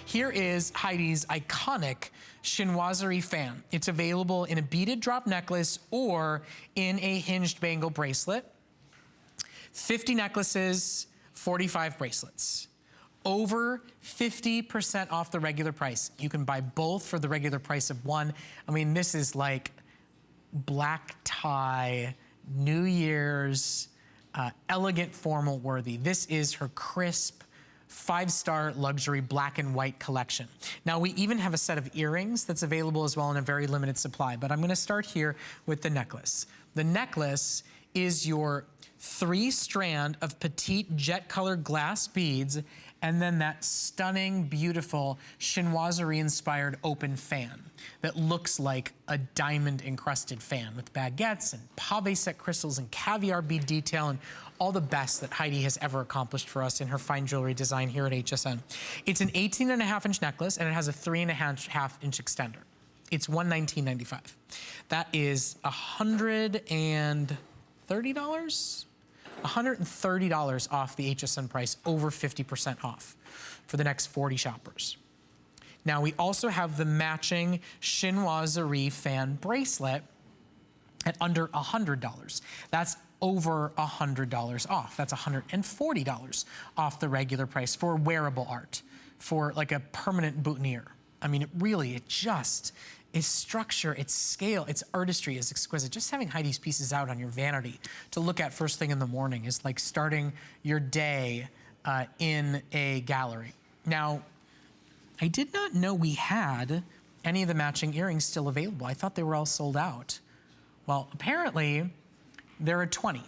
Here is Heidi's iconic Chinoiserie fan. It's available in a beaded drop necklace or in a hinged bangle bracelet. 50 necklaces, 45 bracelets. Over 50% off the regular price. You can buy both for the regular price of one. I mean, this is like black tie, New Year's, elegant formal worthy. This is her crisp 5-star luxury black and white collection. Now we even have a set of earrings that's available as well in a very limited supply, but I'm gonna start here with the necklace. The necklace is your 3-strand of petite jet colored glass beads and then that stunning, beautiful Chinoiserie inspired open fan that looks like a diamond encrusted fan with baguettes and pave set crystals and caviar bead detail and all the best that Heidi has ever accomplished for us in her fine jewelry design here at HSN. It's an 18.5-inch necklace and it has a 3.5-inch extender. It's $119.95. That is $130? $130 off the HSN price, over 50% off for the next 40 shoppers. Now we also have the matching Chinoiserie fan bracelet at under $100. That's over $100 off. That's $140 off the regular price for wearable art, for like a permanent boutonniere. I mean, it just is structure, its scale, its artistry is exquisite. Just having Heidi's pieces out on your vanity to look at first thing in the morning is like starting your day in a gallery. Now, I did not know we had any of the matching earrings still available. I thought they were all sold out. Well, apparently, there are 20.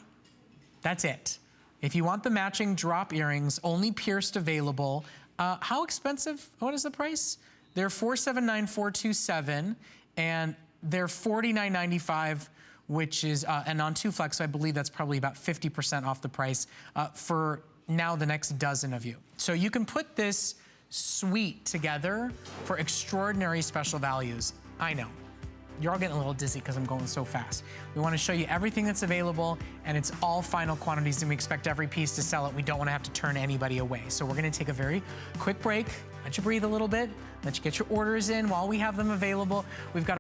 That's it. If you want the matching drop earrings, only pierced available. How expensive? What is the price? They're $479,427, and they're $49.95, which is, and on 2 flex, so I believe that's probably about 50% off the price for now the next dozen of you. So you can put this suite together for extraordinary special values. I know. You're all getting a little dizzy because I'm going so fast. We want to show you everything that's available, and it's all final quantities, and we expect every piece to sell it. We don't want to have to turn anybody away. So we're going to take a very quick break, let you breathe a little bit, let you get your orders in while we have them available. We've got